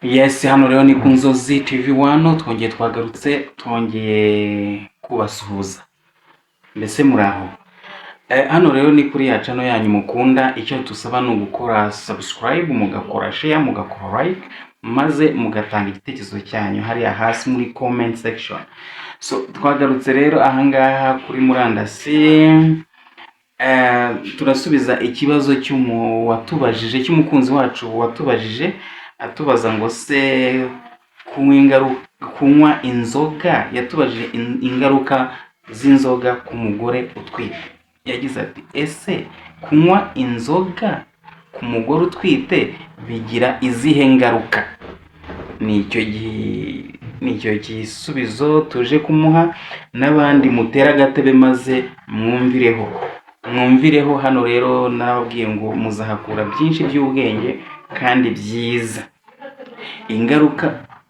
Yes, hano rero ni ku Nzozi TV1 twongeye kubasuhuza. Mbese muraho. Hano rero ni kuri ya channel yanyu mukunda, icyo tusaba ni ugukora subscribe, mugakora share, mugakora like, maze mugatanga igitekerezo cyanyu hariya hasi muri comment section. So twagarutse rero ahangaha kuri murandasi, turasubiza ikibazo cy'umukunzi wacu watubajije atubaza ngo se kunywa inzoga, yatubajije ingaruka z'inzoga ku mugore utwite. Yagize ati ese kunywa inzoga ku mugore utwite bigira izihe ngaruka? Nicyo gisubizo tuje kumuha, n'abandi mutera agatebe maze mwumvireho. Hano rero nababwiye ngo muzahakura byinshi by'ubwenge kandi byiza.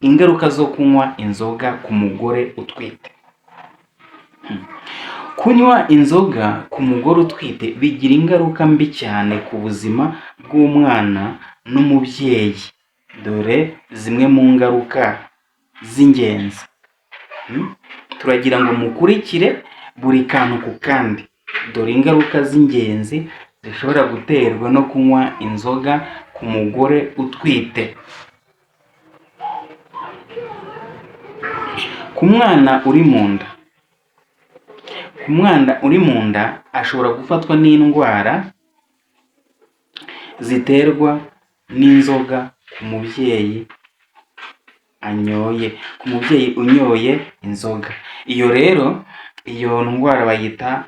Ingaruka zo kunywa inzoga ku mugore utwite. Kunywa inzoga ku mugore utwite bigira ingaruka mbi cyane ku buzima bw'umwana n'umubyeyi. Dore zimwe mu ngaruka z'ingenzi. Turagira ngo mukurikire buri kantu ku kandi. Dore ingaruka z'ingenzi zishobora guterwa no kunywa inzoga ku mugore utwite. Ku mwana uri mu nda ashobora gufatwa n'indwara ziterwa n'inzoga ku mubyeyi unyoye inzoga. Iyo ndwara bayita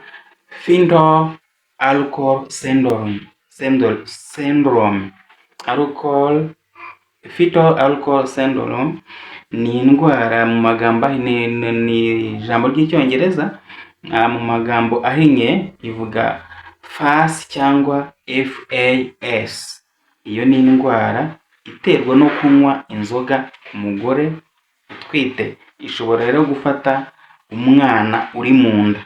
fetal alcohol syndrome. Fetal alcohol syndrome ni indwara mu magambo ni ijambo ry'icyongereza, mu magambo ahinnye ivuga FAS cyangwa FAS. Iyo ni indwara iterwa no kunywa inzoga ku mugore utwite. Ishobora rero gufata umwana uri mu nda.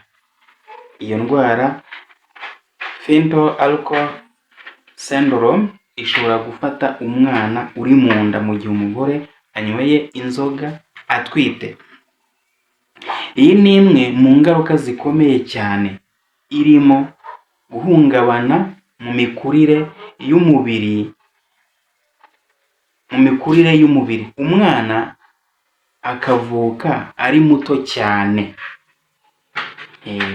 Iyo ndwara fetal alcohol syndrome ishobora gufata umwana uri mu nda mu gihe umugore anyweye inzoga atwite. Iyi ni imwe mu ngaruka zikomeye cyane, irimo guhungabana mu mikurire y'umubiri. Umwana akavuka ari muto cyane.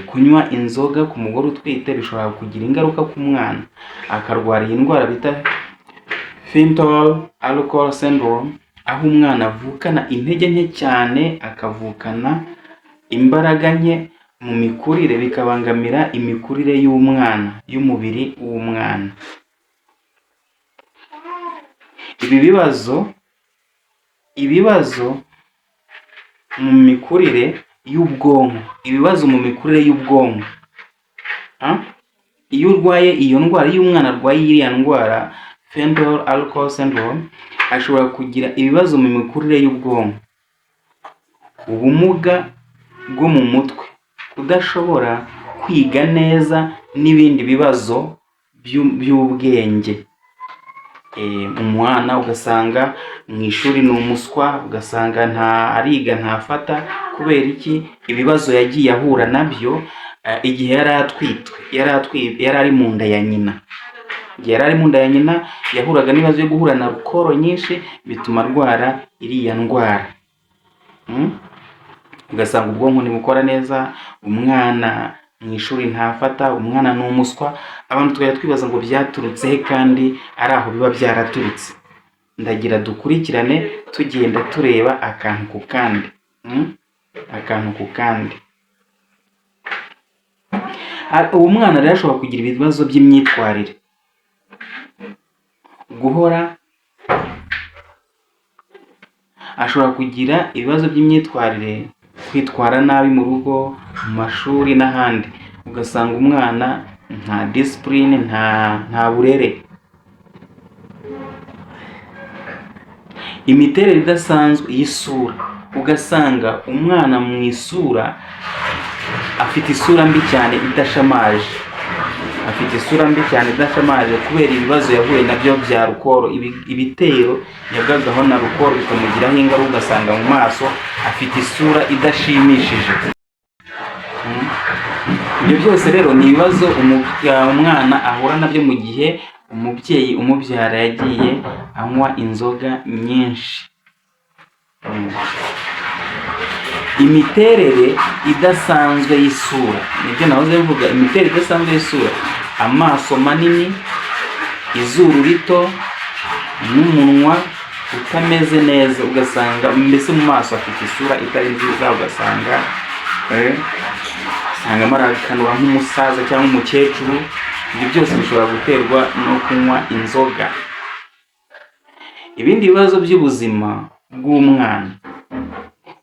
Kunywa inzoga ku mugore utwite bishobora kugira ingaruka ku mwana, akarwara iyi ndwara bita fetal alcohol syndrome, aho umwana avukana intege nke cyane, akavukana imbaraga nke mu mikurire, bikabangamira imikurire y'umubiri w'umwana. Ibibazo mu mikurire y'ubwonko. Iyo urwaye iyo ndwara, iyo umwana arwaye iriya ndwara fetal alcohol syndrome, ashobora kugira ibibazo mu mikurire y'ubwonko, ubumuga bwo mu mutwe, kudashobora kwiga neza n'ibindi bibazo by'ubwenge. Umwana ugasanga mu ishuri ni umuswa, ugasanga ariga ntafata. Kubera iki? Ibibazo yagiye ahura nabyo igihe yari ari mu nda ya nyina. Igihe yari ari mu nda ya nyina yahuraga n'ibibazo byo guhura na rukoro nyinshi, bituma arwara iriya ndwara. Ugasanga ubwonko ntibukora neza, umwana mu ishuri ntafata, umwana ni umuswa. Abantu tukajya twibaza ngo byaturutse he kandi ari aho biba byaraturutse. Ndagira dukurikirane tugenda tureba akantu ku kandi. Uwo mwana rero ashobora kugira ibibazo by'imyitwarire, ashobora kugira ibibazo by'imyitwarire, kwitwara nabi mu rugo, mu mashuri n'ahandi. Ugasanga umwana nta discipline, nta burere. Imiterere idasanzwe y'isura, ugasanga umwana mu isura afite isura mbi cyane idashamaje. afite isura mbi cyane idashamaje kubera ibibazo yahuye nabyo bya rukoro. Ibitero yagagaho na rukoro bikamugiraho ingaruka, ugasanga mu maso afite isura idashimishije. Ibyo byose rero ni ibibazo umwana ahura nabyo mu gihe umubyeyi umubyara yagiye anywa inzoga nyinshi. Imiterere idasanzwe y'isura, nibyo nahoze mvuga, imiterere idasanzwe y'isura: amaso manini, izuru rito, n'umunwa utameze neza, ugasanga mbese mu maso afite isura itari nziza, ugasanga amarakanura nk'umusaza cyangwa umukecuru. Ibyo byose bishobora guterwa no kunywa inzoga. Ibindi bibazo by'ubuzima bw'umwana: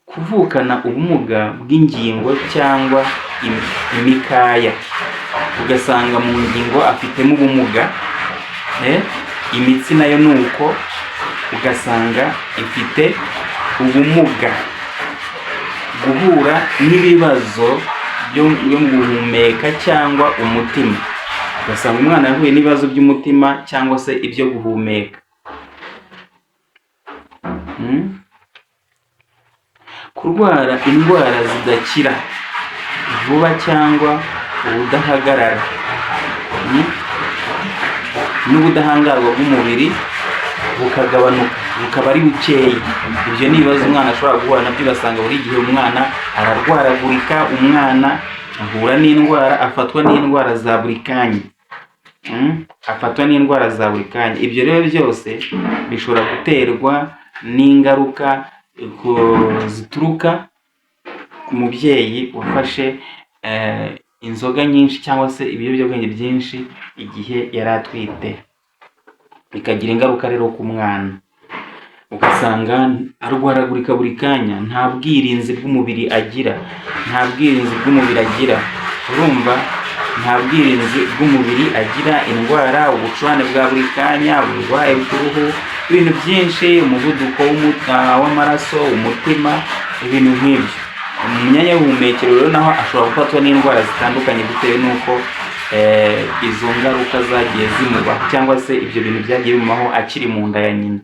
kuvukana ubumuga bw'ingingo cyangwa imikaya, ugasanga mu ngingo afitemo ubumuga, imitsi nayo nuko ugasanga ifite ubumuga. Guhura n'ibibazo byo guhumeka cyangwa umutima, ugasanga umwana yahuye n'ibibazo by'umutima cyangwa se ibyo guhumeka. Kurwara indwara zidakira vuba cyangwa ubudahagarara, n'ubudahangarwa bw'umubiri bukagabanuka, bukaba ari bukeya. Ibyo ni ibibazo umwana ashobora guhura nabyo, ugasanga buri gihe umwana ararwaragurika, umwana ahura n'indwara, afatwa n'indwara za buri kanya. Ibyo rero byose bishobora guterwa n'ingaruka zituruka ku mubyeyi wafashe inzoga nyinshi cyangwa se ibiyobyabwenge byinshi igihe yari atwite, bikagira ingaruka rero ku mwana. Ugasanga arwaragurika buri kanya, nta bwirinzi bw'umubiri agira. Urumva, nta bwirinzi bw'umubiri agira, indwara, ubucurane bwa buri kanya, uburwayi bw'uruhu, ibintu byinshi, umuvuduko w'amaraso, umutima, ibintu nk'ibyo. Mu myanya y'ubuhumekero rero naho ashobora gufatwa n'indwara zitandukanye bitewe n'uko izo ngaruka zagiye zimubaho cyangwa se ibyo bintu byagiye bimubaho akiri mu nda ya nyina.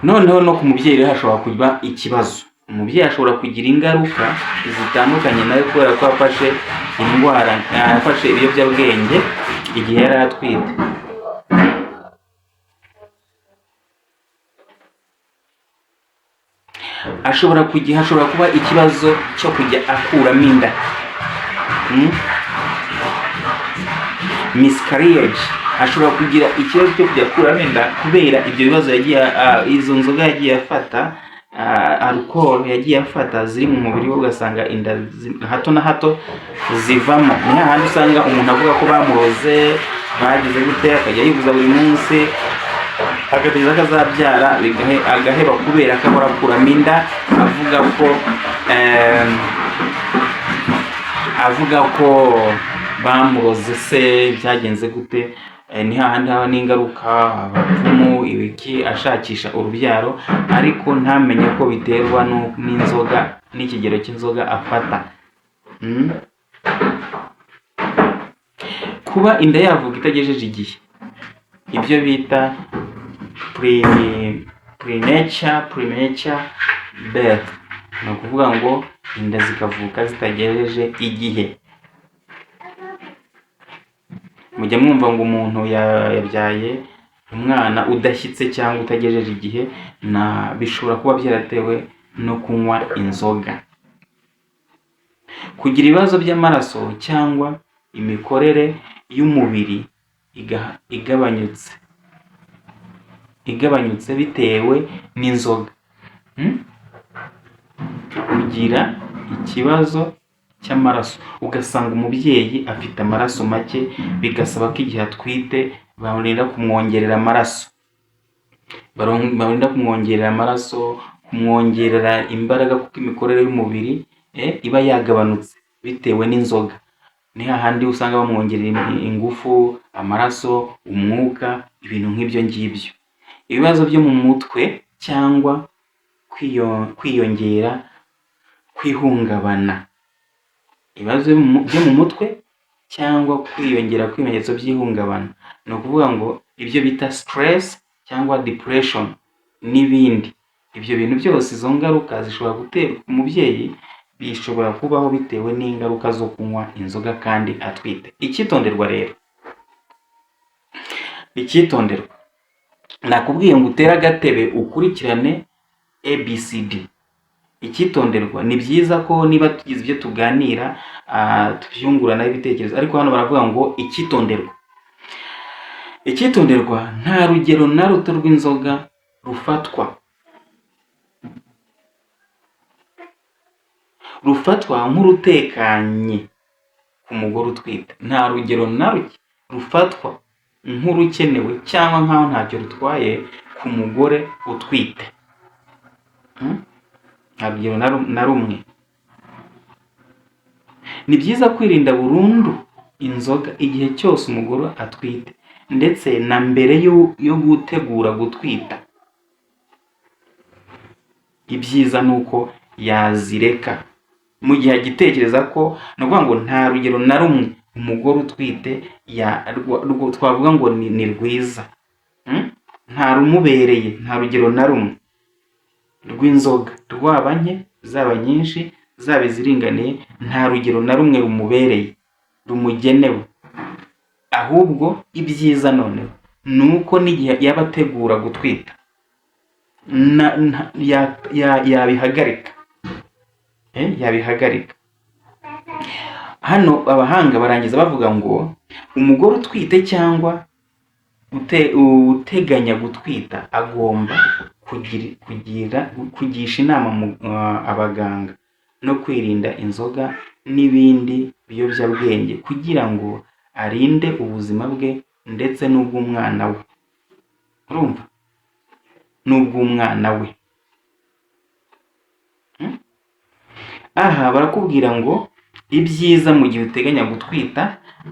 Noneho no ku mubyeyi rero hashobora kuba ikibazo. Umubyeyi ashobora kugira ingaruka zitandukanye nawe kubera ko yafashe ibiyobyabwenge igihe yari atwite. Hashobora kuba ikibazo cyo kujya akuramo inda, miscarriage. Ashobora kugira ikibazo cyo kujya akuramo inda kubera ibyo bibazo izo nzoga yagiye afata, alcohol yagiye afata ziri mu mubiri we, ugasanga inda hato na hato zivamo. Ni hahandi usanga umuntu avuga ko bamuroze, bagize gute, akajya yivuza buri munsi, agategereza ko azabyara, agaheba kubera ko ahora akuramo inda, avuga ko bamuroze se byagenze gute. Ni hahandi haba n'ingaruka, abapfumu, ibiki, ashakisha urubyaro ariko ntamenye ko biterwa n'inzoga, n'ikigero cy'inzoga afata. Kuba inda yavuka itagejeje igihe, ibyo bita premature birth, ni ukuvuga ngo inda zikavuka zitagejeje igihe. Mujya mwumva ngo umuntu yabyaye umwana udashyitse cyangwa utagejeje igihe, bishobora kuba byaratewe no kunywa inzoga. Kugira ibibazo by'amaraso cyangwa imikorere y'umubiri igabanyutse bitewe n'inzoga. Kugira ikibazo cy'amaraso, ugasanga umubyeyi afite amaraso make, bigasaba ko igihe atwite barinda kumwongerera amaraso, kumwongerera imbaraga, kuko imikorere y'umubiri iba yagabanutse bitewe n'inzoga. Ni hahandi usanga bamwongerera ingufu, amaraso, umwuka, ibintu nk'ibyo ngibyo. Ibibazo byo mu mutwe cyangwa kwiyongera kwihungabana. Ibibazo byo mu mutwe cyangwa kwiyongera kw'ibimenyetso by'ihungabana. Ni ukuvuga ngo ibyo bita stress cyangwa depression n'ibindi. Ibyo bintu byose, izo ngaruka zishobora guterwa umubyeyi, bishobora kubaho bitewe n'ingaruka zo kunywa inzoga kandi atwite. Icyitonderwa rero, icyitonderwa, nakubwiye ngo utere agatebe ukurikirane ABCD. Icyitonderwa, ni byiza ko niba tugize ibyo tuganira tubyungurana ibitekerezo, ariko hano baravuga ngo icyitonderwa. Icyitonderwa, nta rugero na ruto rw'inzoga rufatwa nk'urutekanye ku mugore utwite. Nta rugero na ruke rufatwa nk'urukenewe cyangwa nk'aho ntacyo rutwaye ku mugore utwite. Nta rugero na rumwe. Ni byiza kwirinda burundu inzoga igihe cyose umugore atwite, ndetse na mbere yo gutegura gutwita. Ibyiza ni uko yazireka mu gihe agitekereza ko, ni ukuvuga ngo nta rugero na rumwe umugore utwite twavuga ngo ni rwiza, nta rumubereye, nta rugero na rumwe rw'inzoga, rwaba nke zaba nyinshi zaba iziringaniye, nta rugero na rumwe rumubereye, rumugenewe. Ahubwo ibyiza noneho ni uko n'igihe yaba ategura gutwita yabihagarika. Yabihagarika. Hano abahanga barangiza bavuga ngo umugore utwite cyangwa uteganya gutwita agomba kugisha inama abaganga no kwirinda inzoga n'ibindi biyobyabwenge kugira ngo arinde ubuzima bwe ndetse n'ubw'umwana we. Urumva? N'ubw'umwana we. Aha barakubwira ngo ibyiza mu gihe uteganya gutwita,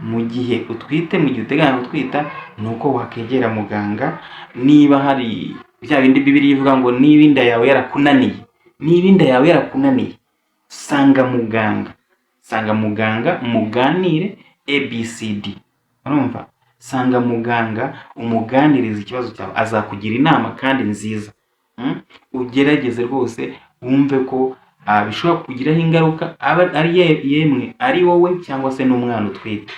mu gihe uteganya gutwita, ni uko wakegera muganga. Niba hari bya bindi Bibiliya ivuga ngo niba inda yawe yarakunaniye, sanga muganga muganire ABCD. Urumva? Sanga muganga umuganiriza ikibazo cyawe, azakugira inama kandi nziza. Ugerageze rwose wumve ko bishobora kugiraho ingaruka, ari wowe cyangwa se n'umwana utwite.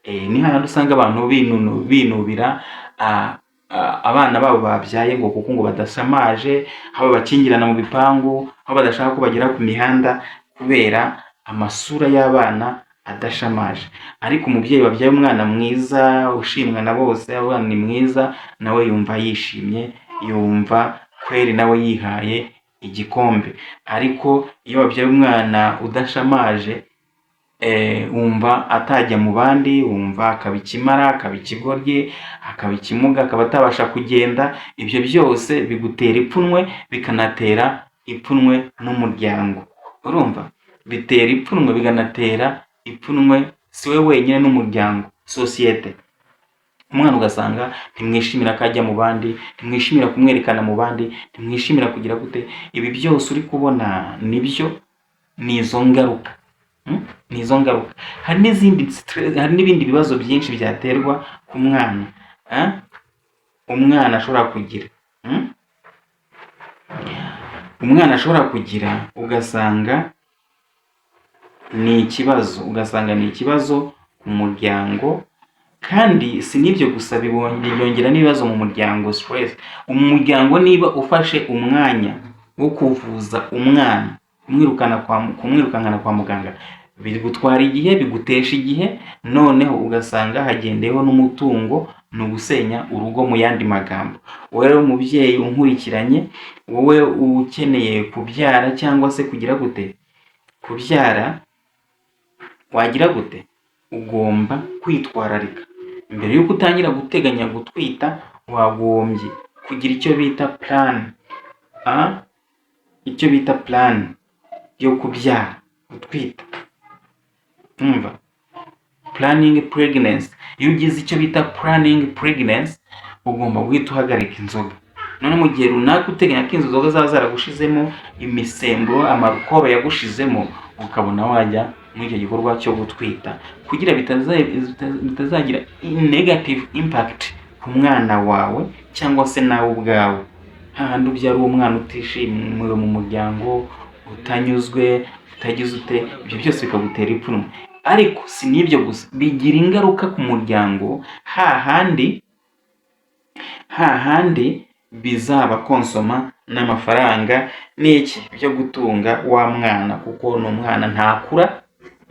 Ni hano usanga abantu binubira abana babo babyaye ngo kuko ngo badasamaje, aho bakingirana mu bipangu, aho badashaka ko bagera ku mihanda kubera amasura y'abana adashamaje. Ariko umubyeyi wabyaye umwana mwiza ushimwa na bose, abana ni mwiza, nawe yumva yishimye, yumva kweri nawe yihaye igikombe. Ariko iyo wabyaye umwana udashamaje, wumva atajya mu bandi, wumva akaba ikimara, akaba ikigoryi, akaba ikimuga, akaba atabasha kugenda. Ibyo byose bigutera ipfunwe, bikanatera ipfunwe n'umuryango. Urumva? Bitera ipfunwe, bikanatera ipfunwe si we wenyine n'umuryango, sosiyete. Umwana ugasanga ntimwishimira ko ajya mu bandi, ntimwishimira kumwerekana mu bandi, ntimwishimira kugira gute. Ibi byose uri kubona nibyo, ni izo ngaruka. Ni izo ngaruka. Hari n'ibindi bibazo byinshi byaterwa ku mwana umwana ashobora kugira. Umwana ashobora kugira ugasanga ni ikibazo ku muryango. Kandi si n'ibyo gusa, byongera n'ibibazo mu muryango, stress. Umuryango niba ufashe umwanya wo kuvuza umwana, kumwirukankana kwa muganga, bigutwara igihe, bigutesha igihe, noneho ugasanga hagendeyeho n'umutungo, ni ugusenya urugo mu yandi magambo. Wowe rero umubyeyi unkurikiranye, wowe ukeneye kubyara cyangwa se kugira gute, kubyara, wagira gute, ugomba kwitwararika. Mbere y'uko utangira guteganya gutwita, wagombye kugira icyo bita plan yo kubyara, gutwita. Planning pregnancy. Iyo ugize icyo bita planning pregnancy, ugomba guhita uhagarika inzoga. None mu gihe runaka uteganya ko inzoga zaba zaragushizemo imisemburo, amarukoro yagushizemo, ukabona wajya muri icyo gikorwa cyo gutwita, kugira bitazagira negative impact ku mwana wawe cyangwa se nawe ubwawe. Hahandi ubyara uwo mwana utishimiwe mu muryango, utanyuzwe, utagize ute, ibyo byose bikagutera ipfunwe. Ariko si n'ibyo gusa, bigira ingaruka ku muryango hahandi bizaba konsoma n'amafaranga n'iki byo gutunga wa mwana, kuko ni umwana ntakura,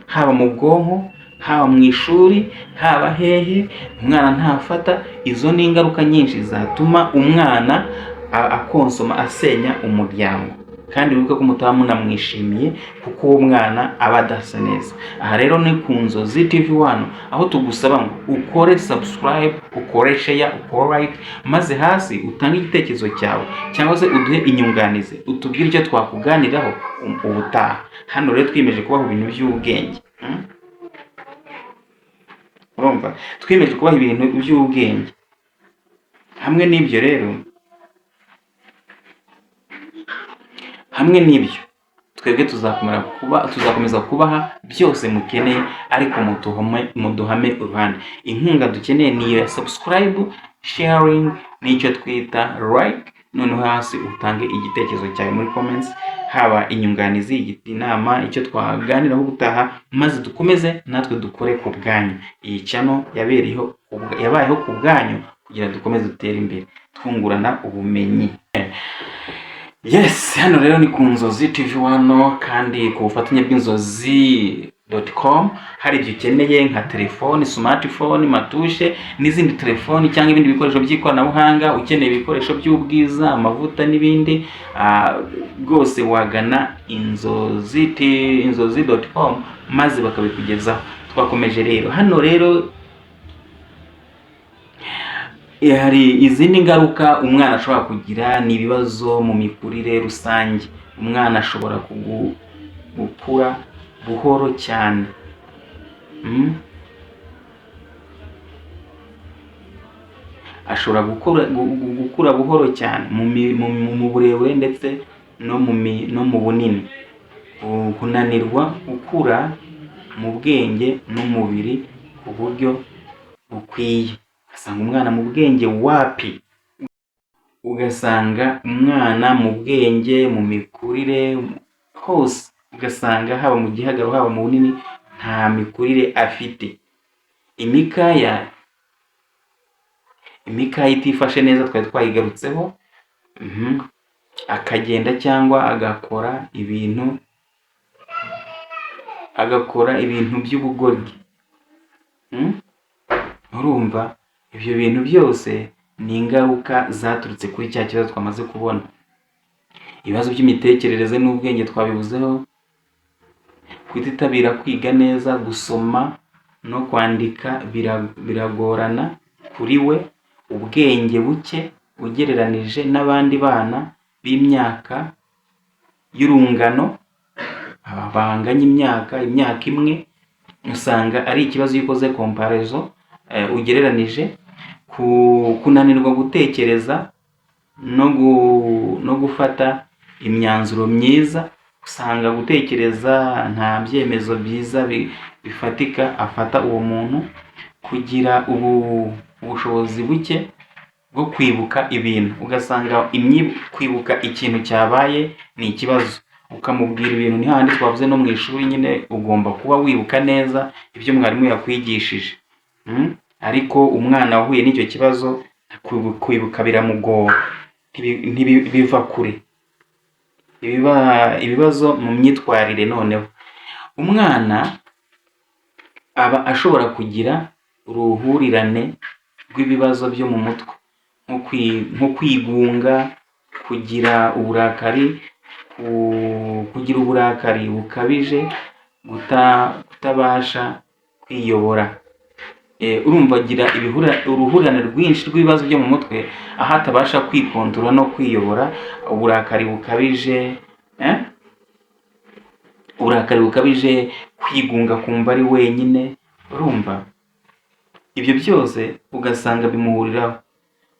haba mu bwonko, haba mu ishuri, haba hehe, umwana ntafata. Izo ni ingaruka nyinshi zatuma umwana akonsoma, asenya umuryango, kandi wibuke ko mutaba munamwishimiye kuko uwo mwana aba adasa neza. Aha rero ni ku Nzozi TV1, aho tugusaba ngo ukore subscribe, ukore share, ukore like, maze hasi utange igitekerezo cyawe cyangwa se uduhe inyunganizi, utubwire icyo twakuganiraho ubutaha. Hano rero twiyemeje kubaha ibintu by'ubwenge. Urumva, twiyemeje kubaha ibintu by'ubwenge. Hamwe n'ibyo rero, hamwe n'ibyo twebwe tuzakomeza kubaha byose mukeneye, ariko muduhame uruhande. Inkunga dukeneye ni iyo ya subscribe, sharing, n'icyo twita like. Noneho hasi utange igitekerezo cyawe muri comments, haba inyunganizi, inama, icyo twaganiraho ubutaha, maze dukomeze natwe dukore ku bwanyu. Iyi channel yabayeho ku bwanyu kugira dukomeze dutere imbere twungurana ubumenyi. Yes, hano rero ni ku Nzozi TV1, kandi ku bufatanye bw'inzozi.com. hari ibyo ukeneye nka telefone, smartphone, matushe n'izindi telefoni cyangwa ibindi bikoresho by'ikoranabuhanga, ukeneye ibikoresho by'ubwiza, amavuta n'ibindi, rwose wagana inzozi.com maze bakabikugezaho. Twakomeje rero, hano rero hari izindi ngaruka umwana ashobora kugira, ni ibibazo mu mikurire rusange. Umwana ashobora gukura buhoro cyane, ashobora gukura buhoro cyane mu burebure ndetse no mu bunini, kunanirwa gukura mu bwenge n'umubiri ku buryo bukwiye. Ugasanga umwana mu bwenge wapi, ugasanga umwana mu bwenge, mu mikurire hose, ugasanga haba mu gihagararo, haba mu bunini, nta mikurire afite. Imikaya itifashe neza, twari twayigarutseho. Akagenda cyangwa agakora ibintu by'ubugoryi. Urumva, ibyo bintu byose ni ingaruka zaturutse kuri cya kibazo twamaze kubona. Ibibazo by'imitekerereze n'ubwenge twabivuzeho. Kutitabira kwiga neza, gusoma no kwandika biragorana kuri we. Ubwenge buke ugereranije n'abandi bana b'imyaka y'urungano, banganya imyaka imwe, usanga ari ikibazo iyo ukoze comparaison ugereranije. Kunanirwa gutekereza no gufata imyanzuro myiza, usanga gutekereza nta byemezo byiza bifatika afata uwo muntu. Kugira ubushobozi buke bwo kwibuka ibintu, ugasanga kwibuka ikintu cyabaye ni ikibazo. Ukamubwira ibintu, ni handi twavuze no mu ishuri nyine, ugomba kuba wibuka neza ibyo mwarimu yakwigishije. Ariko umwana wahuye n'icyo kibazo, kwibuka biramugora, ntibiva kure. Ibibazo mu myitwarire. Noneho umwana aba ashobora kugira uruhurirane rw'ibibazo byo mu mutwe, nko kwigunga, kugira uburakari bukabije, kutabasha kwiyobora. Urumva agira uruhurirane rwinshi rw'ibibazo byo mu mutwe, aho atabasha kwikontorora no kwiyobora. Uburakari bukabije, kwigunga, kumva ari wenyine. Urumva, ibyo byose ugasanga bimuhuriraho.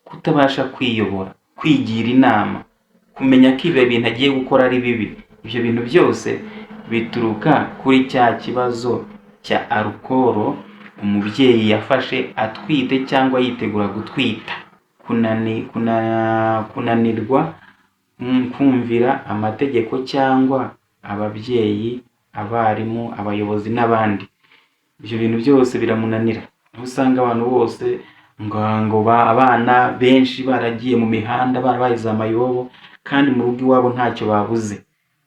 Kutabasha kwiyobora, kwigira inama, kumenya ko ibyo bintu agiye gukora ari bibi. Ibyo bintu byose bituruka kuri cya kibazo cya alukoro umubyeyi yafashe atwite cyangwa yitegura gutwita. Kunanirwa kumvira amategeko cyangwa ababyeyi, abarimu, abayobozi n'abandi. Ibyo bintu byose biramunanira. Aho usanga abantu bose ngo abana benshi baragiye mu mihanda barabahize amayobo, kandi mu rugo iwabo ntacyo babuze.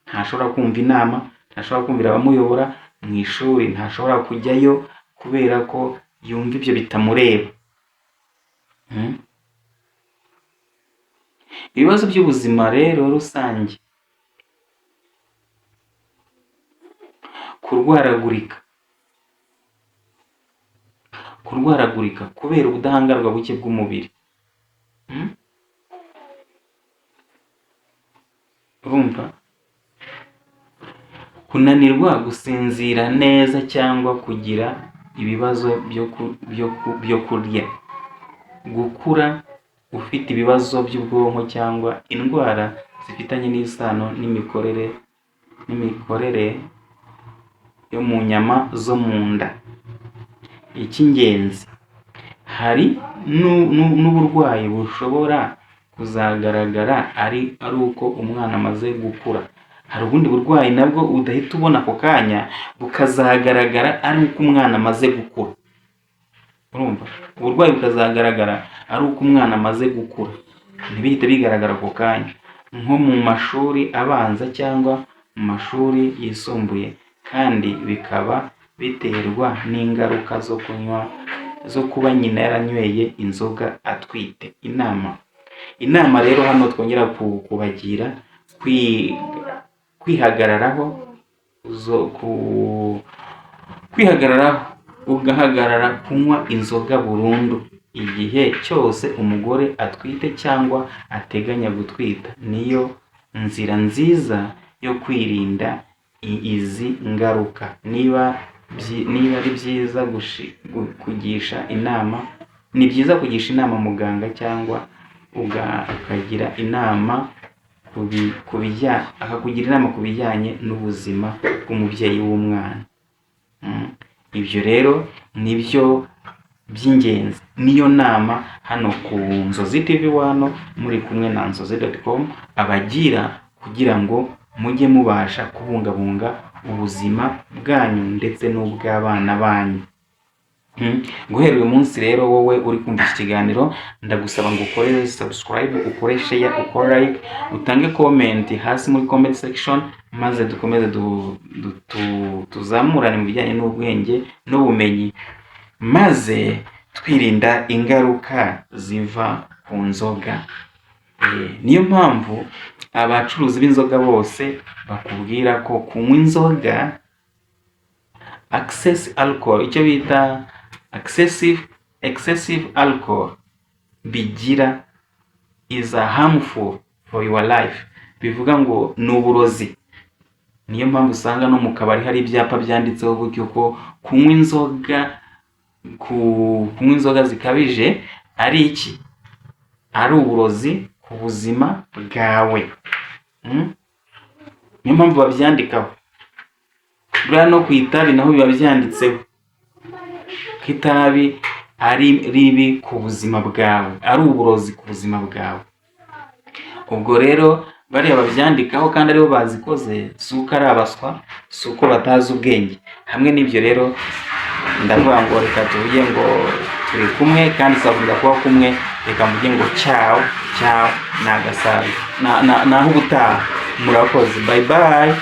Ntashobora kumva inama, ntashobora kumvira abamuyobora, mu ishuri ntashobora kujyayo kubera ko yumva ibyo bitamureba. Ibibazo by'ubuzima rero rusange: kurwaragurika kubera ubudahangarwa buke bw'umubiri. Urumva? Kunanirwa gusinzira neza cyangwa kugira ibibazo byo kurya. Gukura ufite ibibazo by'ubwonko cyangwa indwara zifitanye n'isano n'imikorere yo mu nyama zo mu nda. Icy'ingenzi: hari n'uburwayi bushobora kuzagaragara ari uko umwana amaze gukura. Hari ubundi burwayi nabwo udahita ubona ako kanya, bukazagaragara ari uko umwana amaze gukura. Urumva? Uburwayi bukazagaragara ari uko umwana amaze gukura, ntibihite bigaragara ako kanya, nko mu mashuri abanza cyangwa mu mashuri yisumbuye, kandi bikaba biterwa n'ingaruka zo kuba nyina yaranyweye inzoga atwite. Inama rero hano twongera kubagira: kwihagararaho, ugahagarara kunywa inzoga burundu igihe cyose umugore atwite cyangwa ateganya gutwita. Niyo nzira nziza yo kwirinda izi ngaruka. Niba ari byiza kugisha inama, ni byiza kugisha inama muganga cyangwa akakugira inama ku bijyanye n'ubuzima bw'umubyeyi w'umwana. Ibyo rero nibyo by'ingenzi, niyo nama hano ku Nzozi TV1 muri kumwe na nzozi.com abagira, kugira ngo mujye mubasha kubungabunga ubuzima bwanyu ndetse n'ubw'abana banyu. Guhera uyu munsi rero, wowe uri kumva iki kiganiro, ndagusaba ngo ukore subscribe, ukore share, ukore like, utange comment hasi muri comment section, maze dukomeze tuzamurane mu bijyanye n'ubwenge n'ubumenyi, maze twirinda ingaruka ziva ku nzoga. Niyo mpamvu abacuruzi b'inzoga bose bakubwira ko kunywa inzoga icyo bita excessive alcohol is harmful for your life. Bivuga ngo ni uburozi. Niyo mpamvu usanga no mu kabari hari ibyapa byanditseho gutyo ko kunywa inzoga zikabije ari uburozi ku buzima bwawe. Niyo mpamvu babyandikaho. Buriya no ku itabi naho biba byanditseho ko itabi ari ribi ku buzima bwawe, ari uburozi ku buzima bwawe. Ubwo rero bariya babyandikaho kandi aribo bazikoze, si uko ari abaswa, si uko batazi ubwenge. Hamwe n'ibyo rero ndavuga ngo reka tuvuge ngo turi kumwe, kandi tuzakunda kuba kumwe. Reka mvuge ngo ciao nagasabi naho ubutaha. Murakoze, bye bye.